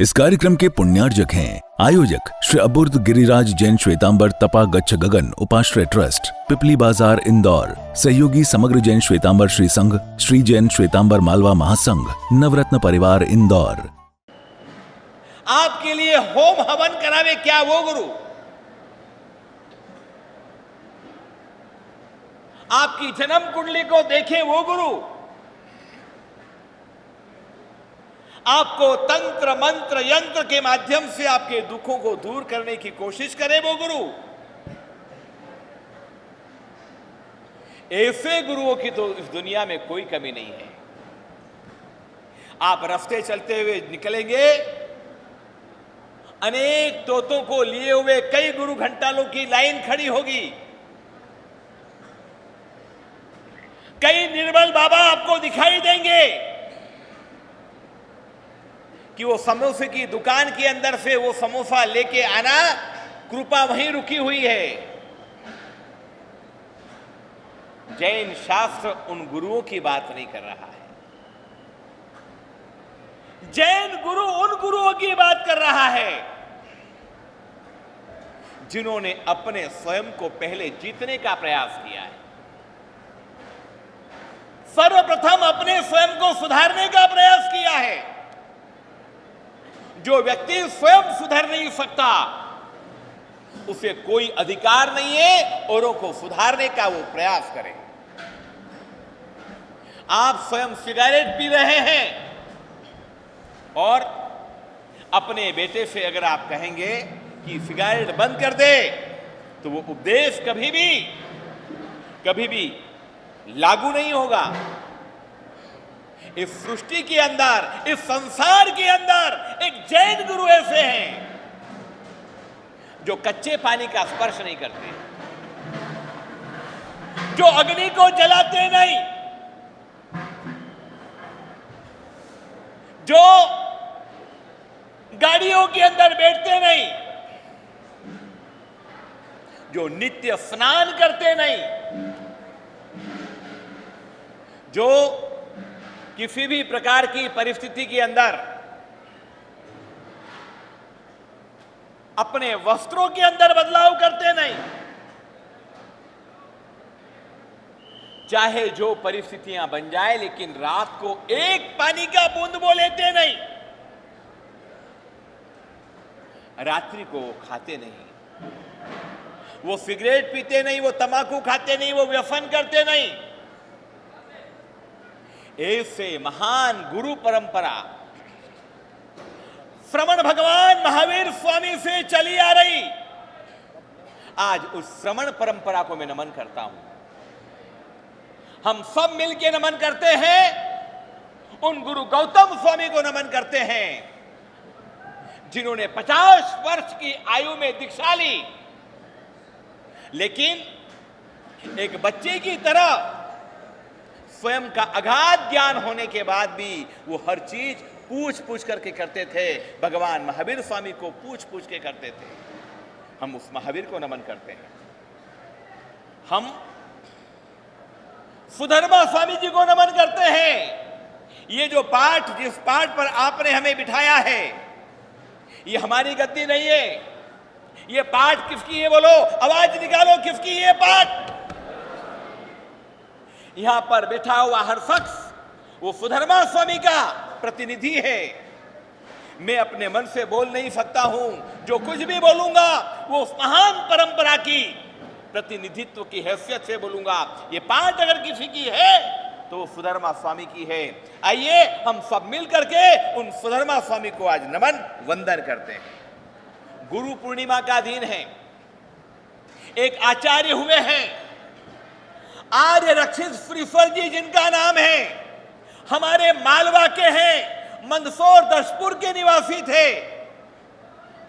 इस कार्यक्रम के पुण्यार्जक हैं आयोजक श्री अबुर्द गिरिराज जैन श्वेतांबर तपा गच्छ गगन उपाश्रय ट्रस्ट, पिपली बाजार, इंदौर। सहयोगी समग्र जैन श्वेतांबर श्री संघ, श्री जैन श्वेतांबर मालवा महासंघ, नवरत्न परिवार, इंदौर। आपके लिए होम हवन करावे क्या वो गुरु? आपकी जन्म कुंडली को देखे वो गुरु? आपको तंत्र मंत्र यंत्र के माध्यम से आपके दुखों को दूर करने की कोशिश करे वो गुरु? ऐसे गुरुओं की तो इस दुनिया में कोई कमी नहीं है। आप रास्ते चलते हुए निकलेंगे, अनेक तोतों को लिए हुए कई गुरु घंटालों की लाइन खड़ी होगी। कई निर्मल बाबा आपको दिखाई देंगे कि वो समोसे की दुकान के अंदर से वो समोसा लेके आना, कृपा वहीं रुकी हुई है। जैन शास्त्र उन गुरुओं की बात नहीं कर रहा है। जैन गुरु उन गुरुओं की बात कर रहा है जिन्होंने अपने स्वयं को पहले जीतने का प्रयास किया है। सर्वप्रथम अपने स्वयं को सुधारने का प्रयास किया है। जो व्यक्ति स्वयं सुधर नहीं सकता, उसे कोई अधिकार नहीं है औरों को सुधारने का वो प्रयास करे। आप स्वयं सिगरेट पी रहे हैं और अपने बेटे से अगर आप कहेंगे कि सिगरेट बंद कर दे, तो वो उपदेश कभी भी लागू नहीं होगा। इस सृष्टि के अंदर, इस संसार के अंदर एक जैन गुरु ऐसे हैं जो कच्चे पानी का स्पर्श नहीं करते, जो अग्नि को जलाते नहीं, जो गाड़ियों के अंदर बैठते नहीं, जो नित्य स्नान करते नहीं, जो किसी भी प्रकार की परिस्थिति के अंदर अपने वस्त्रों के अंदर बदलाव करते नहीं, चाहे जो परिस्थितियां बन जाए, लेकिन रात को एक पानी का बूंद वो लेते नहीं, रात्रि को खाते नहीं, वो सिगरेट पीते नहीं, वो तंबाकू खाते नहीं, वो व्यसन करते नहीं। ऐसे महान गुरु परंपरा श्रमण भगवान महावीर स्वामी से चली आ रही। आज उस श्रमण परंपरा को मैं नमन करता हूं। हम सब मिलकर नमन करते हैं उन गुरु गौतम स्वामी को नमन करते हैं जिन्होंने 50 वर्ष की आयु में दीक्षा ली, लेकिन एक बच्चे की तरह स्वयं का अगाध ज्ञान होने के बाद भी वो हर चीज पूछ करके करते थे। भगवान महावीर स्वामी को पूछ के करते थे। हम उस महावीर को नमन करते हैं। हम सुधर्मा स्वामी जी को नमन करते हैं। ये जो पाठ, जिस पाठ पर आपने हमें बिठाया है, ये हमारी गद्दी नहीं है। ये पाठ किसकी है बोलो? आवाज निकालो, किसकी ये पाठ? यहां पर बैठा हुआ हर शख्स वो सुधर्मा स्वामी का प्रतिनिधि है। मैं अपने मन से बोल नहीं सकता हूं। जो कुछ भी बोलूंगा वो उस महान परंपरा की प्रतिनिधित्व की हैसियत से बोलूंगा। ये पाठ अगर किसी की है तो वो सुधर्मा स्वामी की है। आइए हम सब मिल करके उन सुधर्मा स्वामी को आज नमन वंदन करते हैं। गुरु पूर्णिमा का दिन है। एक आचार्य हुए हैं, आर्य रक्षित श्रीफल जी जिनका नाम है, हमारे मालवा के हैं, मंदसौर दशपुर के निवासी थे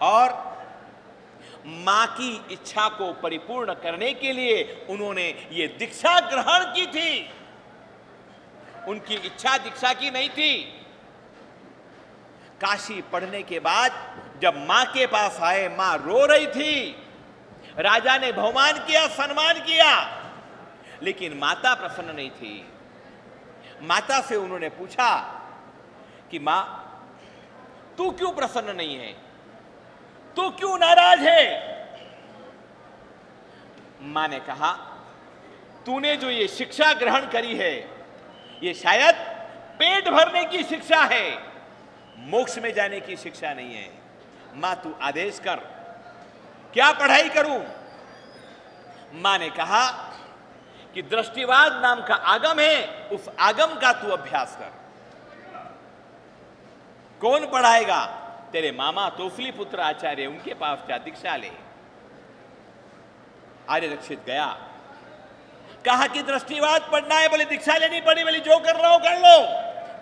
और मां की इच्छा को परिपूर्ण करने के लिए उन्होंने ये दीक्षा ग्रहण की थी। उनकी इच्छा दीक्षा की नहीं थी। काशी पढ़ने के बाद जब मां के पास आए, मां रो रही थी। राजा ने बहुमान किया, सम्मान किया, लेकिन माता प्रसन्न नहीं थी। माता से उन्होंने पूछा कि मां, तू क्यों प्रसन्न नहीं है, तू क्यों नाराज है? मां ने कहा, तूने जो ये शिक्षा ग्रहण करी है ये शायद पेट भरने की शिक्षा है, मोक्ष में जाने की शिक्षा नहीं है। मां तू आदेश कर, क्या पढ़ाई करूं? मां ने कहा कि दृष्टिवाद नाम का आगम है, उस आगम का तू अभ्यास कर। कौन पढ़ाएगा? तेरे मामा तोफली पुत्र आचार्य, उनके पास जा, दीक्षा ले। आर्य रक्षित गया, कहा कि दृष्टिवाद पढ़ना है, बोले दीक्षा लेनी पड़ी, बोले जो कर रहा हो कर लो,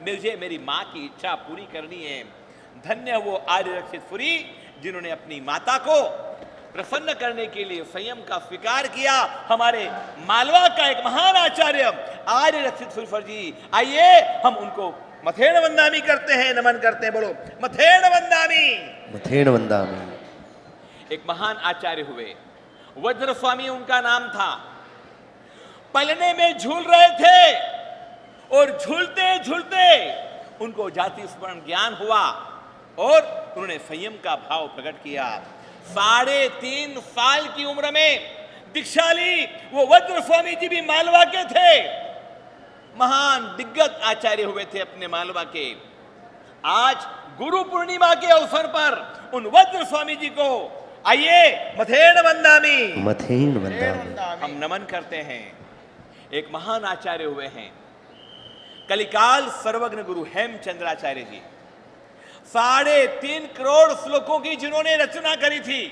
मुझे मेरी मां की इच्छा पूरी करनी है। धन्य वो आर्य रक्षित पुरी जिन्होंने अपनी माता को प्रसन्न करने के लिए संयम का स्वीकार किया। हमारे मालवा का एक महान आचार्य आर्य रक्षित सुरफर जी, आइए हम उनको मथेण वंदामी करते हैं, नमन करते हैं। बोलो मथेण वंदामी, मथेण वंदामी। एक महान आचार्य हुए, वज्र स्वामी उनका नाम था। पलने में झूल रहे थे और झूलते झूलते उनको जाति स्मरण ज्ञान हुआ और उन्होंने संयम का भाव प्रकट किया। 3.5 साल की उम्र में दीक्षा ली। वो वज्र स्वामी जी भी मालवा के थे, महान दिग्गज आचार्य हुए थे अपने मालवा के। आज गुरु पूर्णिमा के अवसर पर उन वज्र स्वामी जी को आइए मथेण वंदामी, मथेण वंदामी हम नमन करते हैं। एक महान आचार्य हुए हैं कलिकाल सर्वज्ञ गुरु हेमचंद्राचार्य जी, 3.5 करोड़ श्लोकों की जिन्होंने रचना करी थी।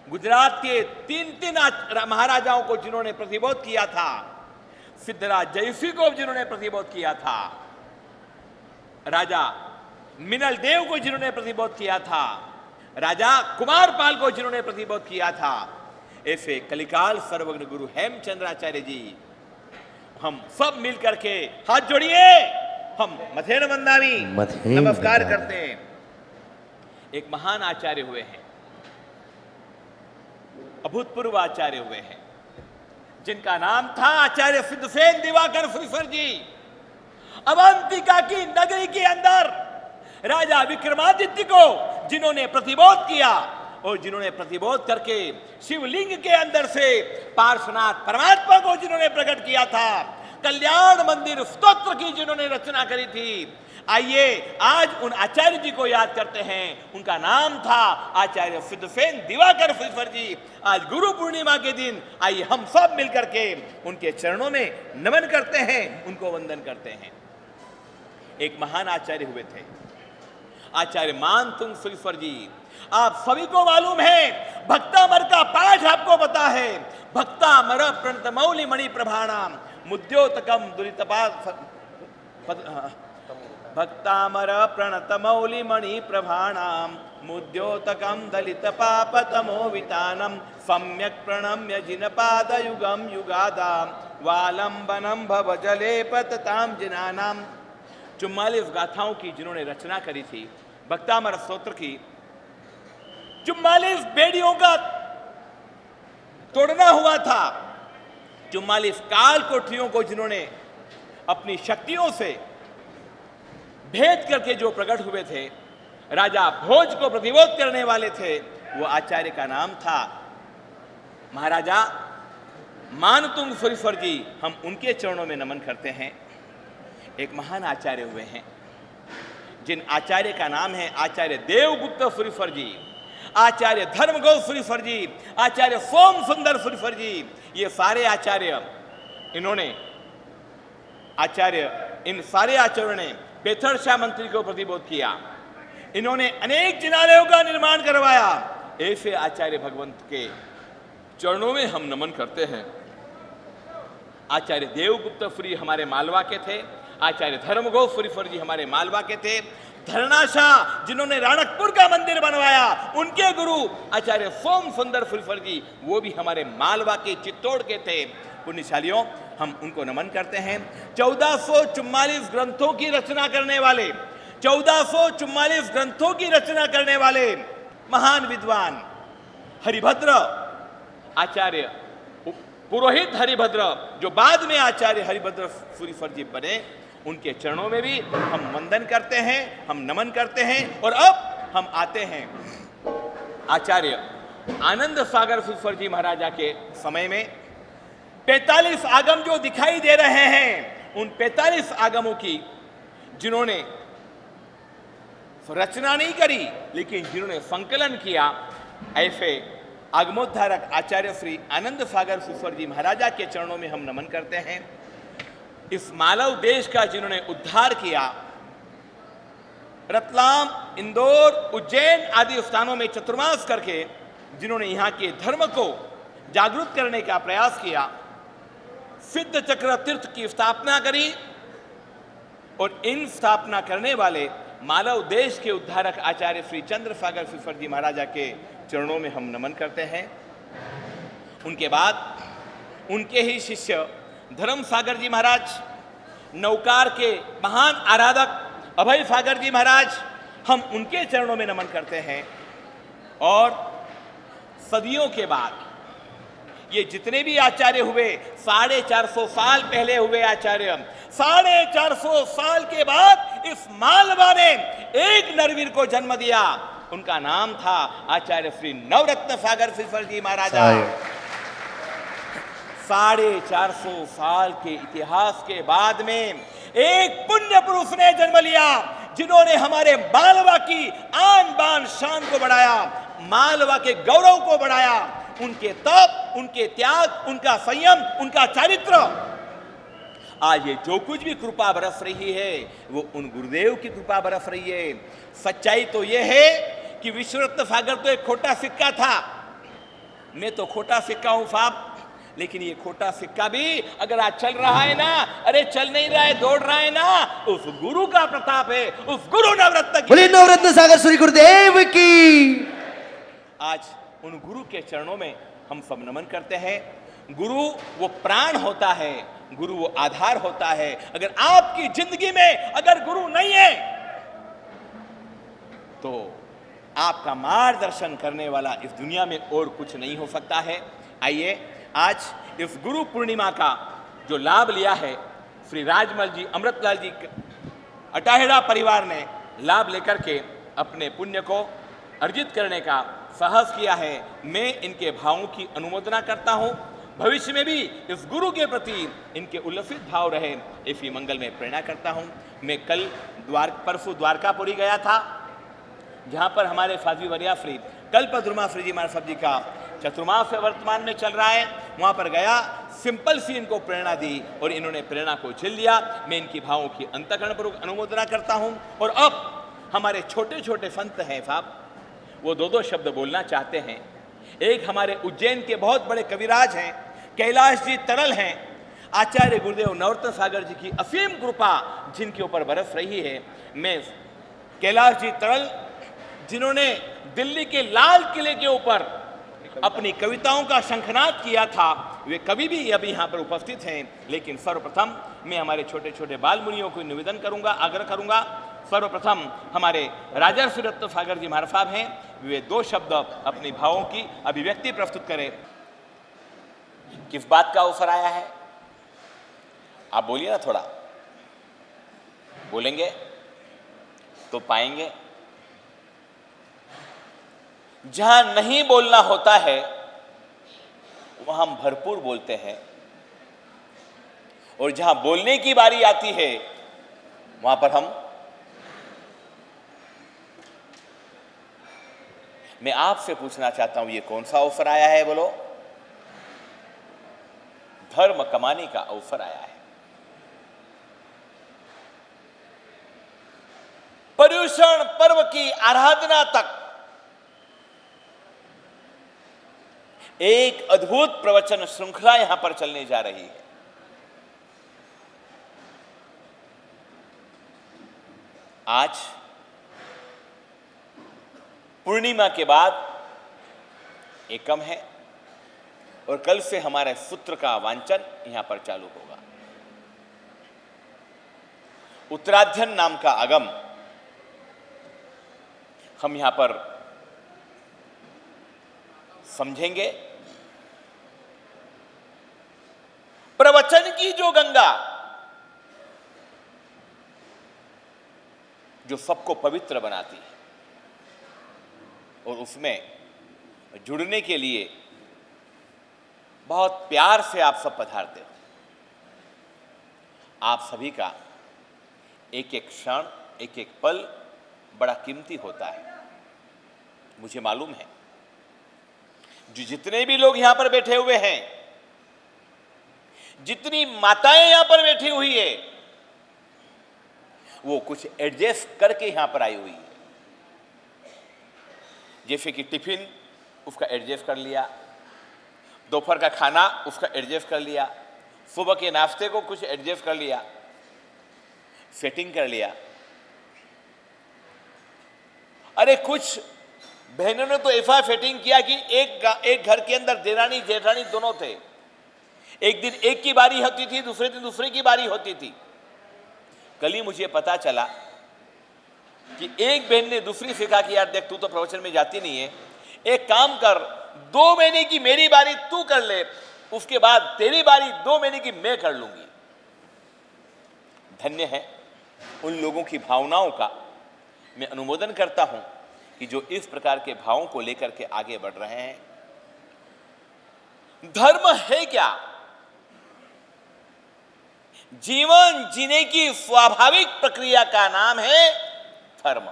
गुजरात के 3 महाराजाओं को जिन्होंने प्रतिबोध किया था, सिद्धराज जयसी को जिन्होंने प्रतिबोध किया था, राजा मिनल देव को जिन्होंने प्रतिबोध किया था, राजा कुमारपाल को जिन्होंने प्रतिबोध किया था, ऐसे कलिकाल सर्वज्ञ गुरु हेमचंद्राचार्य जी, हम सब मिलकर के हाथ जोड़िए, हम मथेण वंदामी नमस्कार करते हैं। एक महान आचार्य हुए हैं, अभूतपूर्व आचार्य हुए हैं, जिनका नाम था आचार्य सिद्धसेन दिवाकर सुरफर जी। अवंतिका की नगरी के अंदर राजा विक्रमादित्य को जिन्होंने प्रतिबोध किया और जिन्होंने प्रतिबोध करके शिवलिंग के अंदर से पार्श्वनाथ परमात्मा को जिन्होंने प्रकट किया था, कल्याण मंदिर स्तोत्र की जिन्होंने रचना करी थी, आइए आज उन आचार्य जी को याद करते हैं। उनका नाम था आचार्य सिद्धसेन दिवाकर सुरफर जी। आज गुरु पूर्णिमा के दिन आइए हम सब मिलकर के उनके चरणों में नमन करते हैं, उनको वंदन करते हैं। एक महान आचार्य हुए थे आचार्य मानतुंग सुरफर जी। आप सभी को मालूम है, भक्तामर का पाठ आपको पता है, भक्तामर प्रणतमौलि मणि प्रभाणाम मुद्योतकम दुरितपा भक्तामर प्रणतमौलि मणि प्रभाणाम मुद्योतकम दलित पापतमो वितानम सम्यक प्रणम्य जिनपाद युगम युगादाम वालंबनम भव जले पतताम जिनानाम। 44 गाथाओं की जिन्होंने रचना करी थी, भक्तामर स्तोत्र की 44 बेड़ियों का तोड़ना हुआ था। 44 काल कोठरियों को जिन्होंने अपनी शक्तियों से भेद करके जो प्रकट हुए थे, राजा भोज को प्रतिबोध करने वाले थे, वो आचार्य का नाम था महाराजा मानतुंग सुरफर जी। हम उनके चरणों में नमन करते हैं। एक महान आचार्य हुए हैं, जिन आचार्य का नाम है आचार्य देवगुप्त सुरफर जी, आचार्य धर्मगोप सुरफर जी, आचार्य सोम सुंदर सुरफर जी। ये सारे आचार्य, इन्होंने इन सारे आचार्यों ने बेथर शाह मंत्री को प्रतिबोध किया। इन्होंने अनेक जिनालयों का निर्माण करवाया। ऐसे आचार्य भगवंत के चरणों में हम नमन करते हैं। आचार्य देवगुप्त सुरी हमारे मालवा के थे, आचार्य धर्मगोप सुरफर जी हमारे मालवा के थे। धरणाशाह जिन्होंने राणकपुर का मंदिर बनवाया, उनके गुरु आचार्य सोम सुंदर सुरफर जी, वो भी हमारे मालवा के चित्तौड़ के थे। पुण्यशालियों, हम उनको नमन करते हैं। 1444 ग्रंथों की रचना करने वाले, 1444 ग्रंथों की रचना करने वाले महान विद्वान हरिभद्र आचार्य, पुरोहित हरिभद्र, जो बाद में आचार्य हरिभद्र सुरफर जी बने, उनके चरणों में भी हम वंदन करते हैं, हम नमन करते हैं। और अब हम आते हैं आचार्य आनंद सागर सुस्वर जी महाराजा के समय में। 45 आगम जो दिखाई दे रहे हैं, उन 45 आगमों की जिन्होंने रचना नहीं करी लेकिन जिन्होंने संकलन किया, ऐसे आगमोद्धारक आचार्य श्री आनंद सागर सुस्वर जी महाराजा के चरणों में हम नमन करते हैं। इस मालव देश का जिन्होंने उद्धार किया, रतलाम, इंदौर, उज्जैन आदि स्थानों में चतुर्मास करके जिन्होंने यहाँ के धर्म को जागृत करने का प्रयास किया, सिद्ध चक्र तीर्थ की स्थापना करी, और इन स्थापना करने वाले मालव देश के उद्धारक आचार्य श्री चंद्रसागर सुस्वर जी महाराजा के चरणों में हम नमन करते हैं। उनके बाद उनके ही शिष्य धर्म सागर जी महाराज, नौकार के महान आराधक अभय सागर जी महाराज, हम उनके चरणों में नमन करते हैं। और सदियों के बाद ये जितने भी आचार्य हुए, 450 साल पहले हुए आचार्य, 450 साल के बाद इस मालवा ने एक नरवीर को जन्म दिया। उनका नाम था आचार्य श्री नवरत्न सागर सुस्वर जी महाराजा। 450 साल के इतिहास के बाद में एक पुण्य पुरुष ने जन्म लिया, जिन्होंने हमारे मालवा की आन बान शान को बढ़ाया, मालवा के गौरव को बढ़ाया। उनके तप, उनके त्याग, उनका संयम, उनका चारित्र, आज ये जो कुछ भी कृपा बरस रही है वो उन गुरुदेव की कृपा बरस रही है। सच्चाई तो ये है कि विश्वरत्न सागर तो एक खोटा सिक्का था, मैं तो खोटा सिक्का हूं साहब, लेकिन ये खोटा सिक्का भी अगर आज चल रहा है ना, अरे चल नहीं रहा है, दौड़ रहा है ना, उस गुरु का प्रताप है, उस गुरु नवरत्न की। बोलिए नवरत्न सागर श्री गुरुदेव की। आज उन गुरु के चरणों में हम सब नमन करते हैं। गुरु वो प्राण होता है, गुरु वो आधार होता है। अगर आपकी जिंदगी में अगर गुरु नहीं है तो आपका मार्गदर्शन करने वाला इस दुनिया में और कुछ नहीं हो सकता है। आइए आज इस गुरु पूर्णिमा का जो लाभ लिया है, श्री राजमल जी, अमृतलाल जी, अटाहेड़ा परिवार ने लाभ लेकर के अपने पुण्य को अर्जित करने का साहस किया है। मैं इनके भावों की अनुमोदना करता हूं। भविष्य में भी इस गुरु के प्रति इनके उल्लसित भाव रहे, ऐसी मंगल में प्रेरणा करता हूं। मैं कल परसों द्वारकापुरी गया था, जहां पर हमारे फाजी वरिया श्री कल्पद्रुमा श्री जी महाराज साहब जी का चतुर्मास वर्तमान में चल रहा है। वहां पर गया, सिंपल सी इनको प्रेरणा दी और इन्होंने प्रेरणा को झेल लिया। मैं इनकी भावों की अंतःकरणपूर्वक अनुमोदना करता हूं। और अब हमारे छोटे छोटे संत हैं साहब, वो दो शब्द बोलना चाहते हैं। एक हमारे उज्जैन के बहुत बड़े कविराज हैं, कैलाश जी तरल हैं। आचार्य गुरुदेव नवरत्न सागर जी की असीम कृपा जिनके ऊपर बरस रही है। मैं कैलाश जी तरल, जिन्होंने दिल्ली के लाल किले के ऊपर अपनी कविताओं का शंखनाद किया था, वे कभी भी अभी यहाँ पर उपस्थित हैं। लेकिन सर्वप्रथम मैं हमारे छोटे छोटे बाल मुनियों को निवेदन करूंगा, आग्रह करूंगा। सर्वप्रथम हमारे राजर्षि रत्न सागर जी महाराज साहब हैं, वे दो शब्द अपनी भावों की अभिव्यक्ति प्रस्तुत करें। किस बात का अवसर आया है, आप बोलिए ना, थोड़ा बोलेंगे तो पाएंगे। जहां नहीं बोलना होता है वहां हम भरपूर बोलते हैं, और जहां बोलने की बारी आती है वहां पर हम। मैं आपसे पूछना चाहता हूं, ये कौन सा अवसर आया है? बोलो। धर्म कमाने का अवसर आया है। पर्युषण पर्व की आराधना तक एक अद्भुत प्रवचन श्रृंखला यहां पर चलने जा रही है। आज पूर्णिमा के बाद एकम है और कल से हमारे सूत्र का वांचन यहां पर चालू होगा। उत्तराध्ययन नाम का आगम हम यहां पर समझेंगे। प्रवचन की जो गंगा जो सबको पवित्र बनाती है, और उसमें जुड़ने के लिए बहुत प्यार से आप सब पधारते हो। आप सभी का एक एक क्षण, एक एक पल बड़ा कीमती होता है। मुझे मालूम है जो जितने भी लोग यहां पर बैठे हुए हैं, जितनी माताएं यहां पर बैठी हुई है, वो कुछ एडजस्ट करके यहां पर आई हुई है। जैसे कि टिफिन उसका एडजस्ट कर लिया, दोपहर का खाना उसका एडजस्ट कर लिया, सुबह के नाश्ते को कुछ एडजस्ट कर लिया, सेटिंग कर लिया। अरे कुछ बहनों ने तो ऐसा सेटिंग किया कि एक घर के अंदर देरानी जेठानी दोनों थे। एक दिन एक की बारी होती थी, दूसरे दिन दूसरे की बारी होती थी। कल ही मुझे पता चला कि एक बहन ने दूसरी से कहा कि यार देख, तू तो प्रवचन में जाती नहीं है, एक काम कर, 2 महीने की मेरी बारी तू कर ले, उसके बाद तेरी बारी 2 महीने की मैं कर लूंगी। धन्य है उन लोगों की भावनाओं का मैं अनुमोदन करता हूं कि जो इस प्रकार के भावों को लेकर के आगे बढ़ रहे हैं। धर्म है क्या? जीवन जीने की स्वाभाविक प्रक्रिया का नाम है धर्म।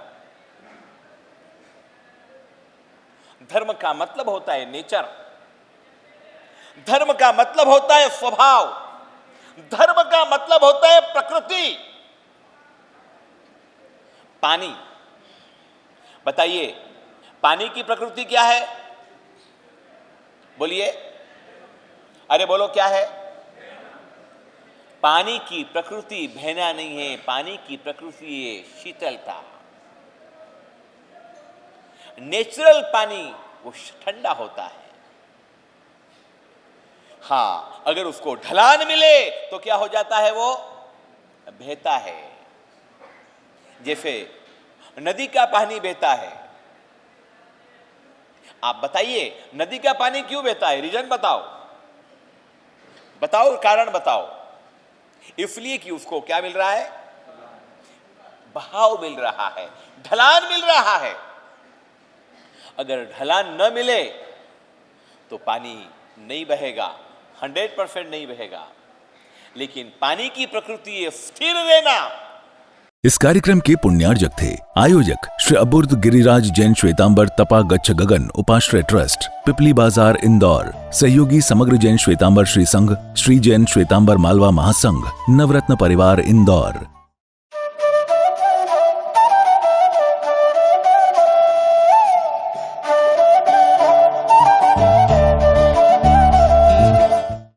धर्म का मतलब होता है नेचर, धर्म का मतलब होता है स्वभाव, धर्म का मतलब होता है प्रकृति। पानी, बताइए पानी की प्रकृति क्या है? बोलिए, अरे बोलो क्या है? पानी की प्रकृति बहना नहीं है, पानी की प्रकृति है शीतलता। नेचुरल पानी वो ठंडा होता है। हां, अगर उसको ढलान मिले तो क्या हो जाता है? वो बहता है। जैसे नदी का पानी बहता है। आप बताइए नदी का पानी क्यों बहता है? रीजन बताओ, बताओ कारण बताओ। इसलिए कि उसको क्या मिल रहा है? बहाव मिल रहा है, ढलान मिल रहा है। अगर ढलान न मिले तो पानी नहीं बहेगा, 100% नहीं बहेगा। लेकिन पानी की प्रकृति है स्थिर रहना। इस कार्यक्रम के पुण्यार्जक थे आयोजक श्री अबुर्द गिरिराज जैन श्वेतांबर तपा गच्छ गगन उपाश्रय ट्रस्ट, पिपली बाजार इंदौर। सहयोगी समग्र जैन श्वेतांबर श्री संघ, श्री जैन श्वेतांबर मालवा महासंघ, नवरत्न परिवार इंदौर।